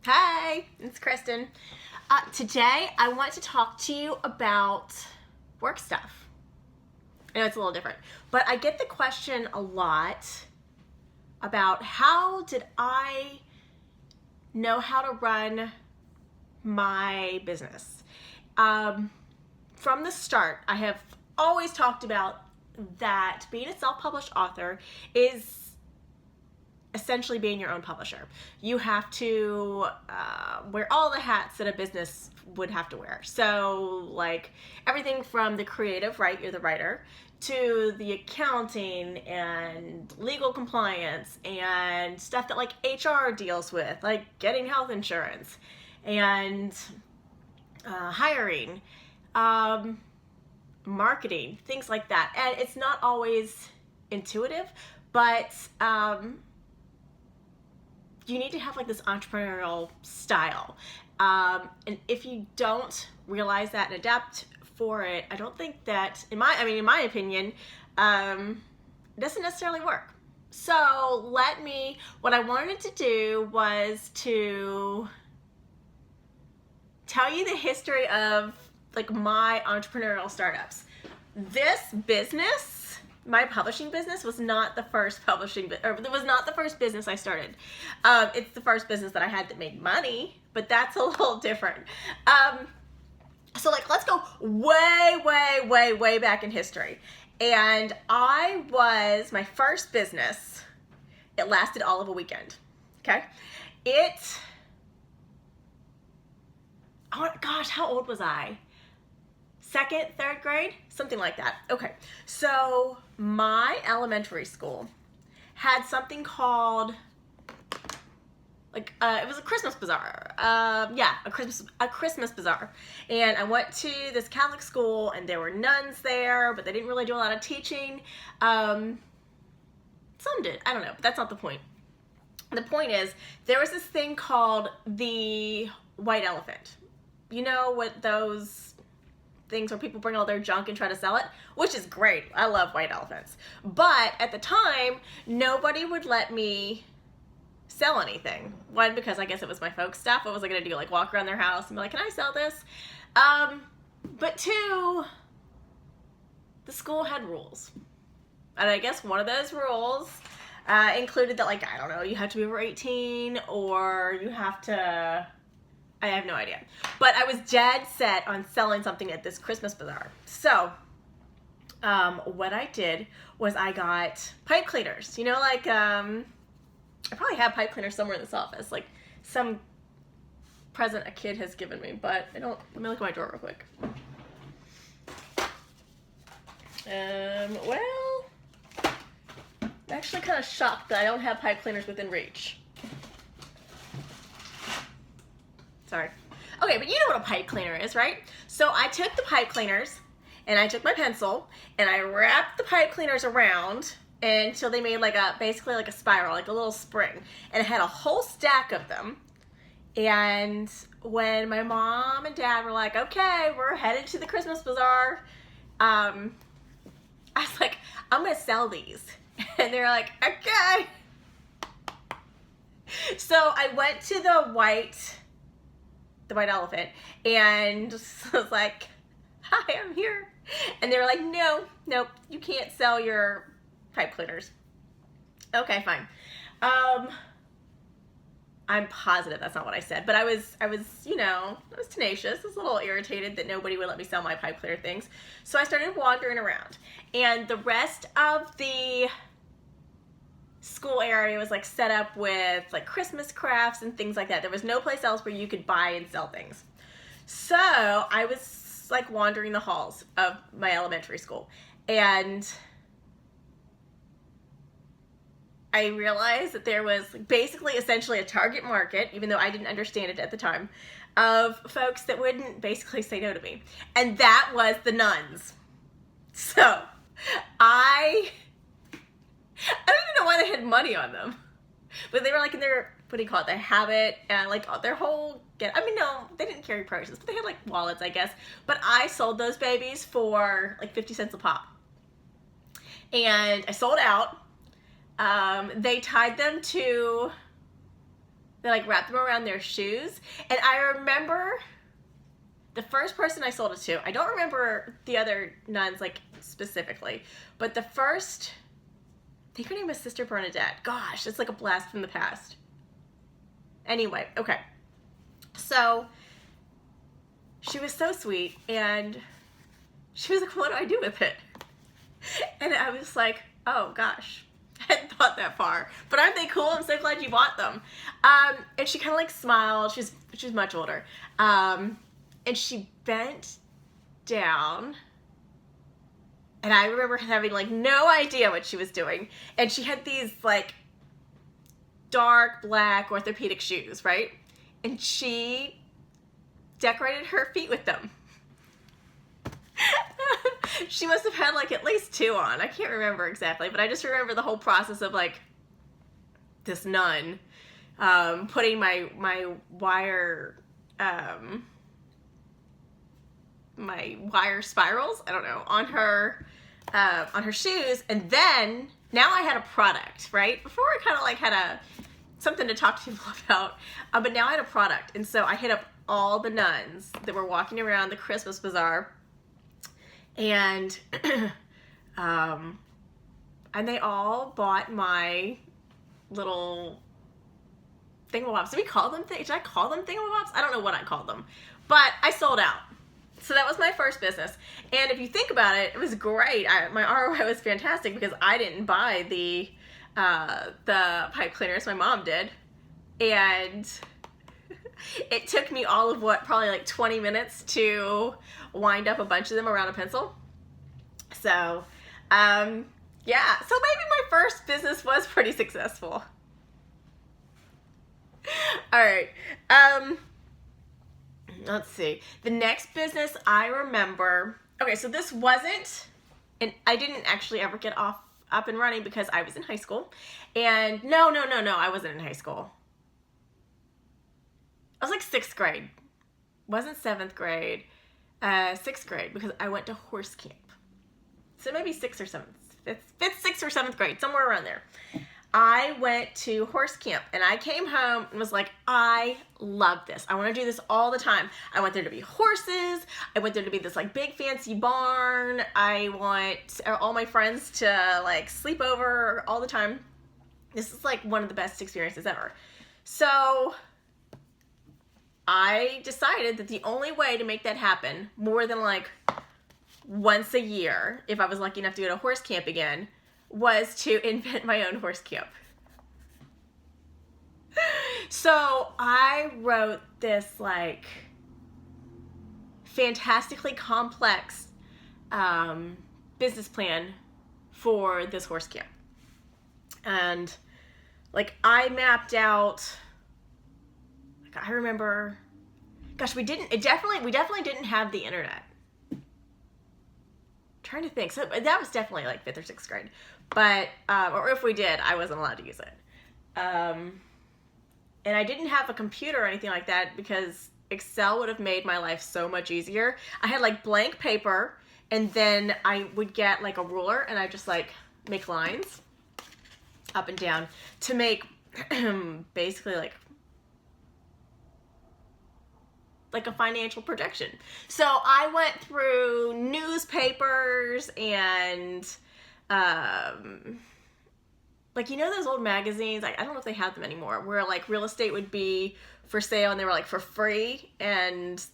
Hi, it's Kristen. Today I want to talk to you about work stuff. I know it's a little different, but I get the question a lot about how did I know how to run my business. From the start, I have always talked about that being a self-published author is essentially being your own publisher. You have to wear all the hats that a business would have to wear. So like everything from the creative, right? You're the writer, to the accounting and legal compliance and stuff that like HR deals with, like getting health insurance and hiring, marketing, things like that. And it's not always intuitive, but you need to have like this entrepreneurial style. And if you don't realize that and adapt for it, I don't think that, in my opinion, it doesn't necessarily work. So what I wanted to do was to tell you the history of like my entrepreneurial startups. This business, my publishing business, was not the first it was not the first business I started. It's the first business that I had that made money, but that's a little different. So like, let's go way back in history. And my first business, it lasted all of a weekend. Okay. Oh gosh, how old was I? Second, third grade, something like that. Okay, so my elementary school had something called it was a Christmas bazaar. A Christmas bazaar. And I went to this Catholic school, and there were nuns there, but they didn't really do a lot of teaching. Some did, I don't know, but that's not the point. The point is, there was this thing called the white elephant. You know what those things where people bring all their junk and try to sell it, which is great. I love white elephants. But at the time, nobody would let me sell anything. One, because I guess it was my folks' stuff. What was I gonna do? Like walk around their house and be like, can I sell this? But two, the school had rules. And I guess one of those rules included that, like, I don't know, you have to be over 18 or you have to, I have no idea. But I was dead set on selling something at this Christmas bazaar. So what I did was I got pipe cleaners. You know, like, I probably have pipe cleaners somewhere in this office. Like some present a kid has given me, but I don't, let me look at my drawer real quick. Well, I'm actually kind of shocked that I don't have pipe cleaners within reach. Sorry. Okay, but you know what a pipe cleaner is, right? So I took the pipe cleaners and I took my pencil and I wrapped the pipe cleaners around until they made like basically like a spiral, like a little spring. And I had a whole stack of them. And when my mom and dad were like, okay, we're headed to the Christmas bazaar, I was like, I'm gonna sell these. And they're like, okay. So I went to the white elephant and was like, hi, I'm here. And they were like, nope, you can't sell your pipe cleaners. Okay, fine. I'm positive that's not what I said, but I was, you know, I was tenacious. I was a little irritated that nobody would let me sell my pipe cleaner things. So I started wandering around, and the rest of the school area was like set up with like Christmas crafts and things like that. There was no place else where you could buy and sell things. So I was like wandering the halls of my elementary school, and I realized that there was basically essentially a target market, even though I didn't understand it at the time, of folks that wouldn't basically say no to me. And that was the nuns. So I don't even know why they had money on them, but they were like in their, what do you call it, their habit and like their whole no, they didn't carry purses, but they had like wallets, I guess. But I sold those babies for like 50 cents a pop. And I sold out. They tied them to They like wrapped them around their shoes. And I remember the first person I sold it to, I don't remember the other nuns like specifically, but the first, I think her name was Sister Bernadette. Gosh, it's like a blast from the past. Anyway, okay. So she was so sweet, and she was like, what do I do with it? And I was like, oh gosh, I hadn't thought that far. But aren't they cool? I'm so glad you bought them. And she kind of like smiled. She's much older. And she bent down, and I remember having like no idea what she was doing. And she had these like dark black orthopedic shoes, right? And she decorated her feet with them. She must have had like at least 2 on. I can't remember exactly, but I just remember the whole process of like this nun putting my wire my wire spirals, I don't know, on her shoes. And then now I had a product, right? Before I kind of like had something to talk to people about, but now I had a product. And so I hit up all the nuns that were walking around the Christmas bazaar, and and they all bought my little thingamabobs. Did I call them thingamabobs? I don't know what I called them, but I sold out. So that was my first business. And if you think about it, it was great. My ROI was fantastic because I didn't buy the pipe cleaners. My mom did. And it took me all of probably like 20 minutes to wind up a bunch of them around a pencil. So, yeah. So maybe my first business was pretty successful. All right. Let's see. The next business I remember. Okay, so this wasn't, and I didn't actually ever get up and running because I was in high school. And no, I wasn't in high school. I was like 6th grade. Wasn't 7th grade. 6th grade, because I went to horse camp. So maybe 6th or 7th. 5th, 6th, or 7th grade, somewhere around there. I went to horse camp, and I came home and was like, I love this. I want to do this all the time. I want there to be horses. I want there to be this like big fancy barn. I want all my friends to like sleep over all the time. This is like one of the best experiences ever. So I decided that the only way to make that happen more than like once a year, if I was lucky enough to go to horse camp again, was to invent my own horse camp. So I wrote this like fantastically complex business plan for this horse camp. And like I mapped out, like I remember, gosh, we definitely didn't have the internet. Trying to think. So that was definitely like 5th or 6th grade. But, or if we did, I wasn't allowed to use it. And I didn't have a computer or anything like that because Excel would have made my life so much easier. I had like blank paper, and then I would get like a ruler, and I just like make lines up and down to make basically like a financial projection. So I went through newspapers and like, you know those old magazines, like I don't know if they have them anymore, where like real estate would be for sale and they were like for free, and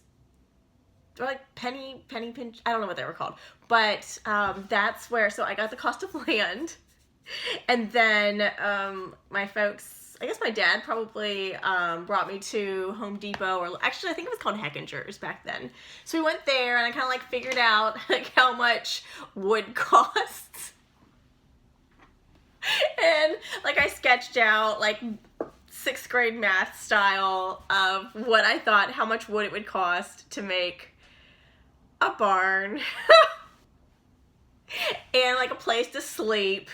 they're like penny pinch, I don't know what they were called, but that's where, so I got the cost of land, and then my folks, I guess my dad probably brought me to Home Depot, or actually I think it was called Heckinger's back then. So we went there, and I kind of like figured out like how much wood costs. And like I sketched out like 6th grade math style of what I thought how much wood it would cost to make a barn and like a place to sleep.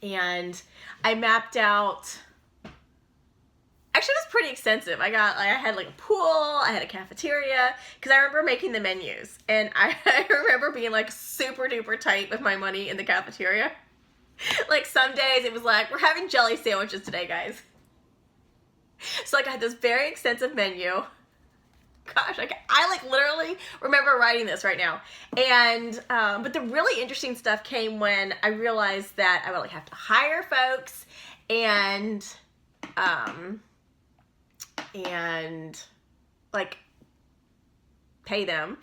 And I mapped out, actually it was pretty extensive. I had like a pool, I had a cafeteria, because I remember making the menus, and I remember being like super duper tight with my money in the cafeteria. Like some days it was like, we're having jelly sandwiches today, guys. So like I had this very extensive menu. Gosh, I like literally remember writing this right now. And but the really interesting stuff came when I realized that I would like have to hire folks and like pay them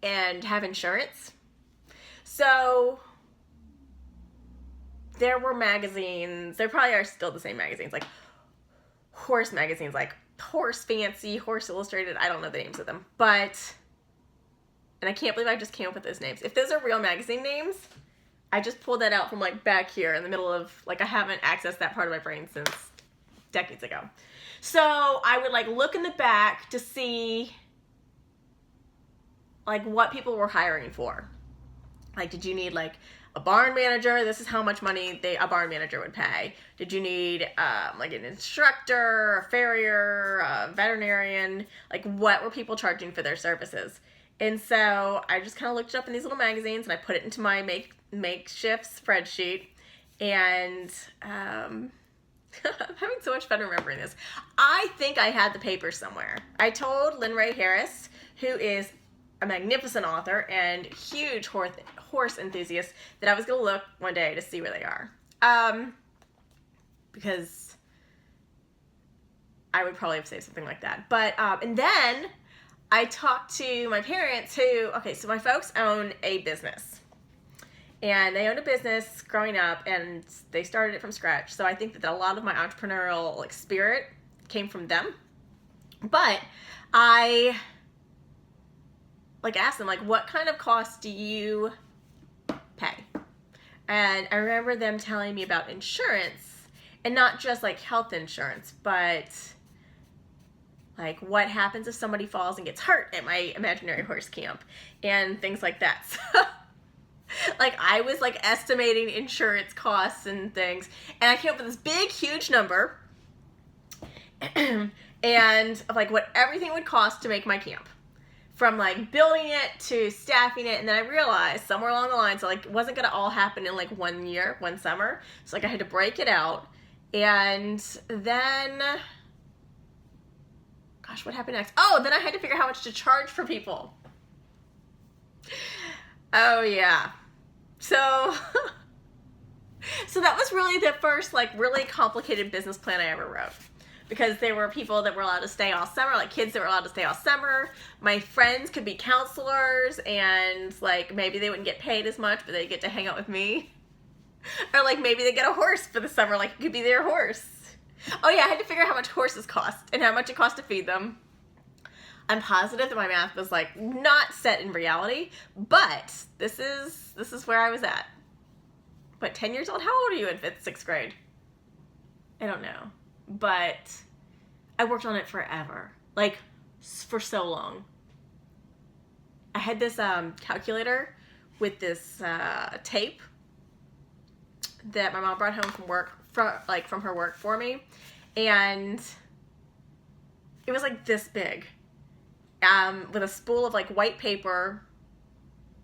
and have insurance. So there were magazines, there probably are still the same magazines, like horse magazines, like Horse Fancy, Horse Illustrated, I don't know the names of them, but, and I can't believe I just came up with those names. If those are real magazine names, I just pulled that out from like back here in the middle of, like I haven't accessed that part of my brain since decades ago. So I would like look in the back to see like what people were hiring for. Like, did you need like a barn manager? This is how much money a barn manager would pay. Did you need like an instructor, a farrier, a veterinarian? Like, what were people charging for their services? And so I just kind of looked it up in these little magazines and I put it into my makeshift spreadsheet. And I'm having so much fun remembering this. I think I had the paper somewhere. I told Lynn Ray Harris, who is a magnificent author and huge horse enthusiast, that I was going to look one day to see where they are. Because I would probably have saved something like that. But, and then I talked to my parents who, okay, so my folks own a business. And they owned a business growing up and they started it from scratch. So I think that a lot of my entrepreneurial like spirit came from them. But I like asked them, like, what kind of costs do you pay? And I remember them telling me about insurance, and not just like health insurance, but like what happens if somebody falls and gets hurt at my imaginary horse camp and things like that. So like I was like estimating insurance costs and things, and I came up with this big huge number and of like what everything would cost to make my camp, from like building it to staffing it. And then I realized somewhere along the line, so like it wasn't gonna all happen in like 1 year, 1 summer. So like I had to break it out. And then, gosh, what happened next? Oh, then I had to figure out how much to charge for people. Oh yeah. So, so that was really the first like really complicated business plan I ever wrote. Because there were people that were allowed to stay all summer, like kids that were allowed to stay all summer. My friends could be counselors, and like maybe they wouldn't get paid as much, but they'd get to hang out with me. Or like maybe they get a horse for the summer, like it could be their horse. Oh yeah, I had to figure out how much horses cost and how much it cost to feed them. I'm positive that my math was like not set in reality, but this is where I was at. But 10 years old? How old are you in 5th, 6th grade? I don't know. But I worked on it forever, like for so long. I had this calculator with this tape that my mom brought home from work, from her work for me, and it was like this big, with a spool of like white paper.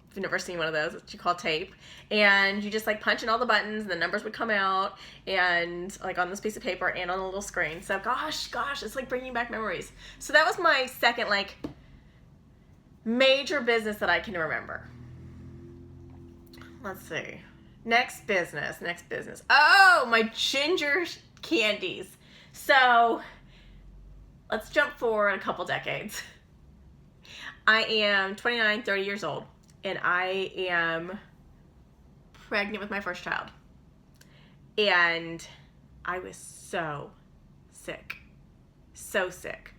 If you've never seen one of those, it's what you call tape, and you just like punch in all the buttons and the numbers would come out, and like on this piece of paper and on a little screen. So gosh, it's like bringing back memories. So that was my second like major business that I can remember. Let's see. Next business. Oh, my ginger candies. So let's jump forward a couple decades. I am 29, 30 years old. And I am pregnant with my first child. And I was so sick. So sick.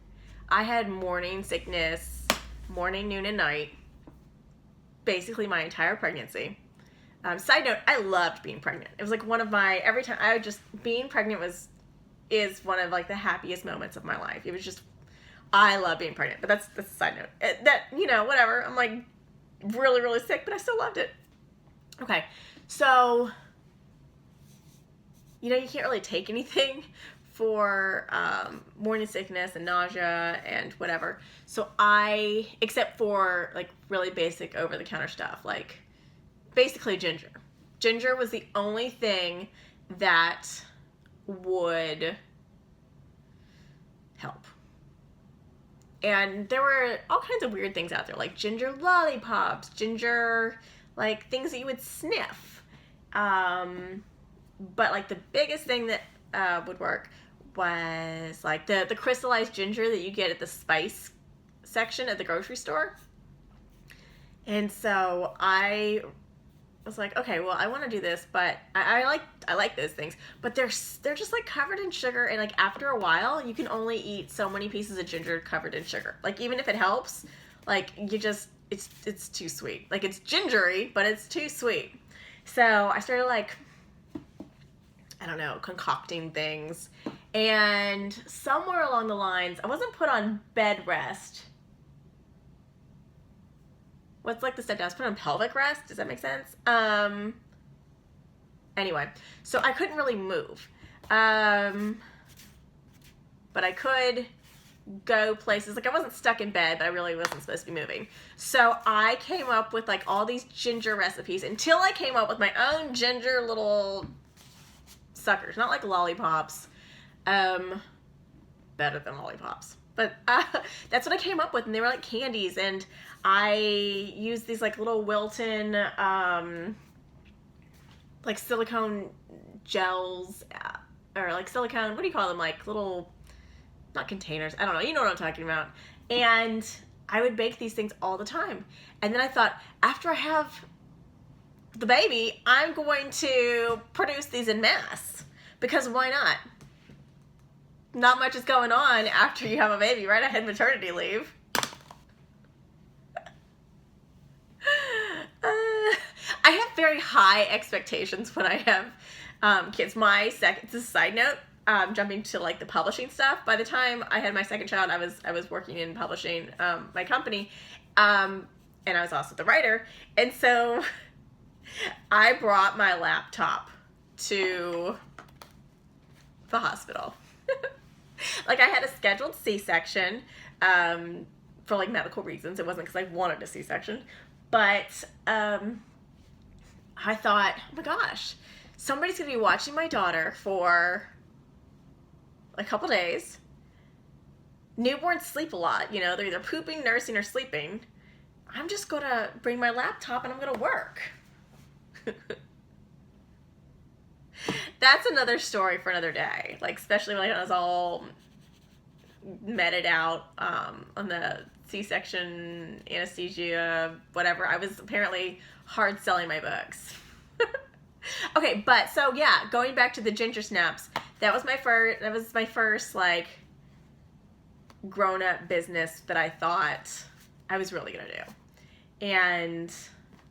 I had morning sickness, morning, noon, and night. Basically my entire pregnancy. Side note, I loved being pregnant. It was like one of my, every time, being pregnant is one of like the happiest moments of my life. It was just, I love being pregnant. But that's a side note. Whatever. I'm like, really, really sick, but I still loved it. Okay, so, you can't really take anything for morning sickness and nausea and whatever. So except for like really basic over-the-counter stuff, like basically ginger. Ginger was the only thing that would help. And there were all kinds of weird things out there, like ginger lollipops, ginger, like things that you would sniff. But like the biggest thing that would work was like the crystallized ginger that you get at the spice section at the grocery store. And so I was like, okay, well, I want to do this, but I like those things, but they're just like covered in sugar, and like after a while, you can only eat so many pieces of ginger covered in sugar. Like even if it helps, like you just it's too sweet. Like it's gingery, but it's too sweet. So I started like, I don't know, concocting things, and somewhere along the lines, I wasn't put on bed rest. What's like the step down? I was put on pelvic rest. Does that make sense? Anyway, so I couldn't really move. But I could go places. Like I wasn't stuck in bed, but I really wasn't supposed to be moving. So I came up with like all these ginger recipes until I came up with my own ginger little suckers. Not like lollipops. Better than lollipops. But that's what I came up with, and they were like candies, and I used these like little Wilton like silicone gels, or like silicone, what do you call them, like little, not containers, I don't know, you know what I'm talking about. And I would bake these things all the time. And then I thought, after I have the baby, I'm going to produce these in mass, because why not? Not much is going on after you have a baby, right? I had maternity leave. I have very high expectations when I have kids. It's a side note, jumping to like the publishing stuff. By the time I had my second child, I was working in publishing, my company, and I was also the writer. And so I brought my laptop to the hospital. Like I had a scheduled C-section for like medical reasons. It wasn't because I wanted a C-section, but I thought, oh my gosh, somebody's gonna be watching my daughter for a couple days. Newborns sleep a lot, you know, they're either pooping, nursing, or sleeping. I'm just gonna bring my laptop and I'm gonna work. That's another story for another day. Like, especially when I was all meted out on the C-section, anesthesia, whatever. I was apparently hard selling my books. Okay, but so yeah, going back to the ginger snaps, that was my first like grown-up business that I thought I was really gonna do. And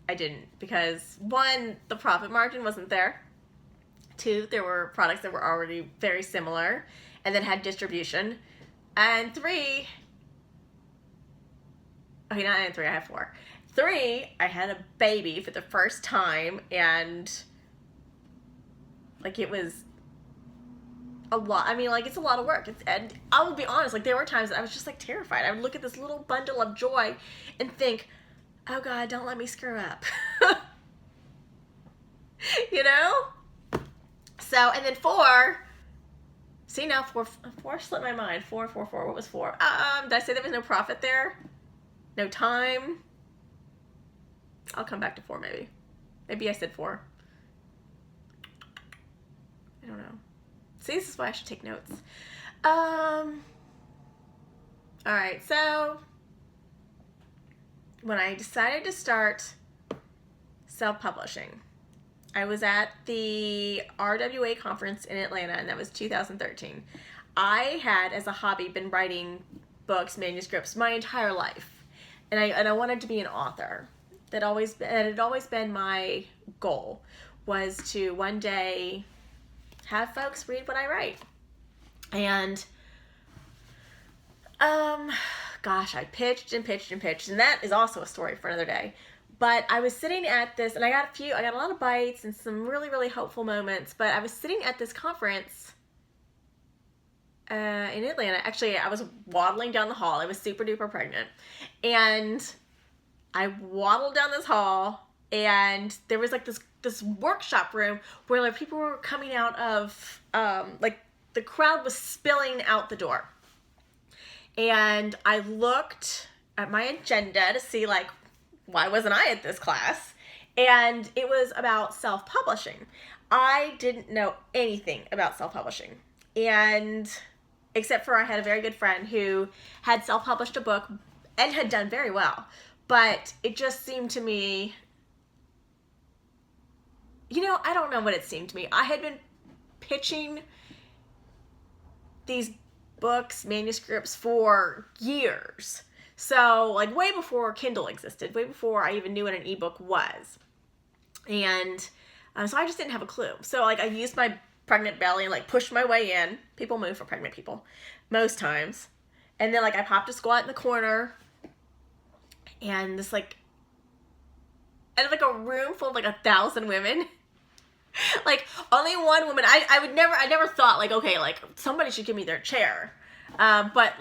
I didn't, because one, the profit margin wasn't there. Two, there were products that were already very similar and then had distribution. And three, okay, not and three, I have four. Three, I had a baby for the first time, and like it was a lot. I mean, like, it's a lot of work. And I will be honest, like, there were times that I was just like terrified. I would look at this little bundle of joy and think, oh God, don't let me screw up. You know? So, and then four, see now, four slipped my mind. Four. What was four? Did I say there was no profit there? No time? I'll come back to four, maybe. Maybe I said four. I don't know. See, this is why I should take notes. All right, so when I decided to start self-publishing, I was at the RWA conference in Atlanta, and that was 2013. I had, as a hobby, been writing books, manuscripts my entire life, and I wanted to be an author. That had always been my goal, was to one day have folks read what I write. And gosh, I pitched, and that is also a story for another day. But I was sitting at this, and I got a lot of bites and some really, really hopeful moments, but I was sitting at this conference in Atlanta. Actually, I was waddling down the hall. I was super duper pregnant. And I waddled down this hall, and there was like this workshop room where like people were coming out of, like the crowd was spilling out the door. And I looked at my agenda to see, like, why wasn't I at this class? And it was about self-publishing. I didn't know anything about self-publishing. And except for I had a very good friend who had self-published a book and had done very well. But it just seemed to me, I don't know what it seemed to me. I had been pitching these books, manuscripts for years. So, like, way before Kindle existed, way before I even knew what an ebook was. And so I just didn't have a clue. So, like, I used my pregnant belly and, like, pushed my way in. People move for pregnant people most times. And then, like, I popped a squat in the corner. And this, like, and like a room full of like 1,000 women. Like, only one woman. I never thought, like, okay, like, somebody should give me their chair. But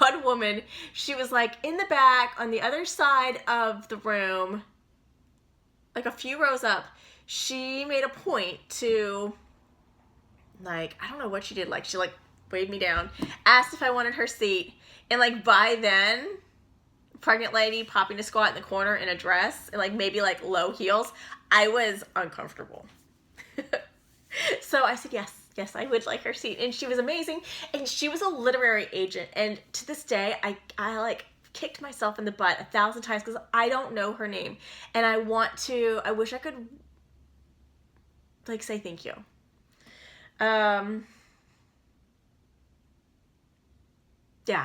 one woman, she was like in the back on the other side of the room, like a few rows up. She made a point to, like, I don't know what she did. Like, she like waved me down, asked if I wanted her seat. And like by then, pregnant lady popping a squat in the corner in a dress and like maybe like low heels, I was uncomfortable. So I said, yes, I would like her seat. And she was amazing. And she was a literary agent. And to this day, I like kicked myself in the butt 1,000 times because I don't know her name. And I wish I could like say thank you. Yeah,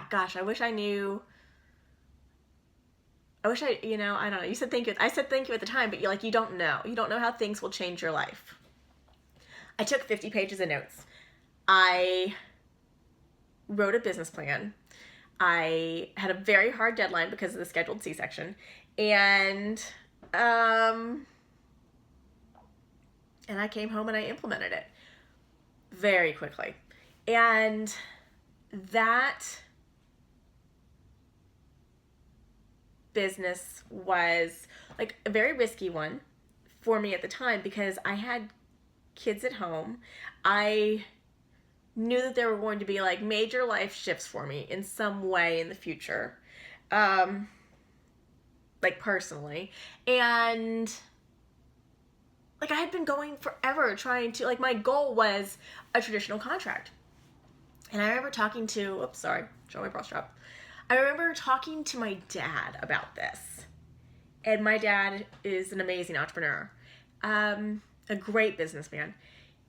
gosh, I wish I knew. I don't know. You said thank you. I said thank you at the time, but you don't know. You don't know how things will change your life. I took 50 pages of notes. I wrote a business plan. I had a very hard deadline because of the scheduled C-section. And I came home and I implemented it very quickly. And that business was like a very risky one for me at the time because I had kids at home. I knew that there were going to be like major life shifts for me in some way in the future, like personally. And like I had been going forever trying to, like, my goal was a traditional contract. And I remember talking to, show my bra strap. I remember talking to my dad about this. And my dad is an amazing entrepreneur, a great businessman.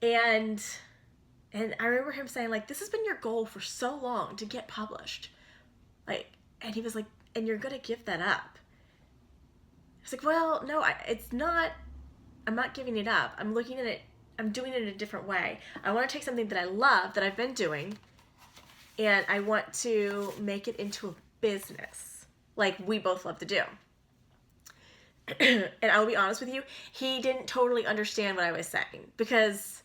And I remember him saying, like, this has been your goal for so long to get published. Like, and he was like, and you're going to give that up. I was like, well, no, it's not. I'm not giving it up. I'm looking at it. I'm doing it in a different way. I want to take something that I love, that I've been doing, and I want to make it into a business like we both love to do. And I'll be honest with you, he didn't totally understand what I was saying because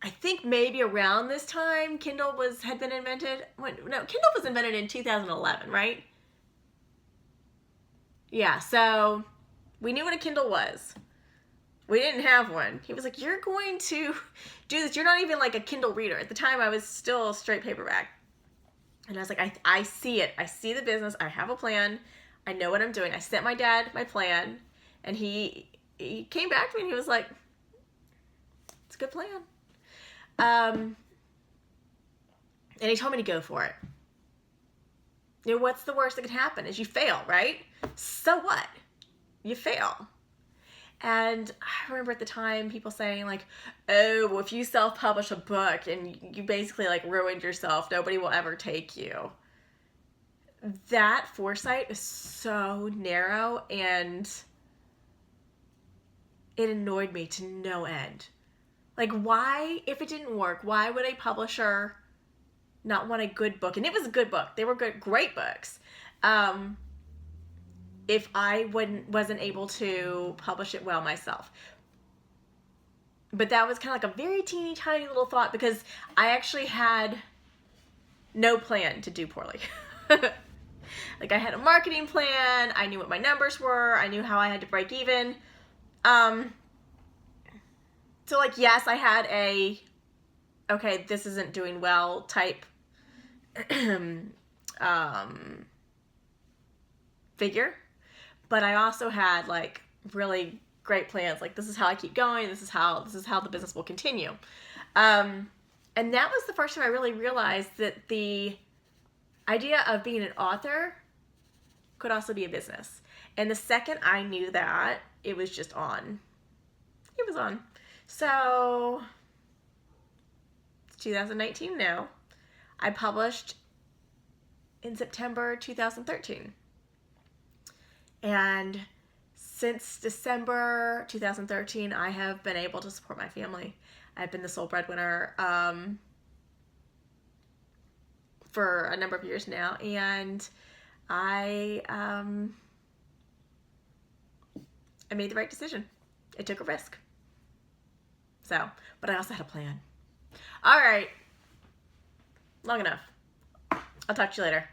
I think maybe around this time Kindle had been invented. Kindle was invented in 2011, right? Yeah, so we knew what a Kindle was. We didn't have one. He was like, you're going to do this. You're not even like a Kindle reader. At the time, I was still straight paperback. And I was like, I see it. I see the business. I have a plan. I know what I'm doing. I sent my dad my plan. And he came back to me and he was like, it's a good plan. And he told me to go for it. What's the worst that could happen is you fail, right? So what? You fail. And I remember at the time people saying like, oh, well, if you self-publish a book and you basically like ruined yourself, nobody will ever take you. That foresight is so narrow and it annoyed me to no end. Like, why, if it didn't work, why would a publisher not want a good book? And it was a good book. They were good, great books. If I wasn't able to publish it well myself. But that was kind of like a very teeny tiny little thought because I actually had no plan to do poorly. Like I had a marketing plan. I knew what my numbers were. I knew how I had to break even. So like, yes, I had okay, this isn't doing well type figure, but I also had like really great plans. Like, this is how I keep going. This is how the business will continue. And that was the first time I really realized that the idea of being an author could also be a business. And the second I knew that, it was just on. It was on. So, it's 2019 now. I published in September 2013. And since December 2013, I have been able to support my family. I've been the sole breadwinner for a number of years now, and I made the right decision. It took a risk. So, but I also had a plan. All right. Long enough. I'll talk to you later.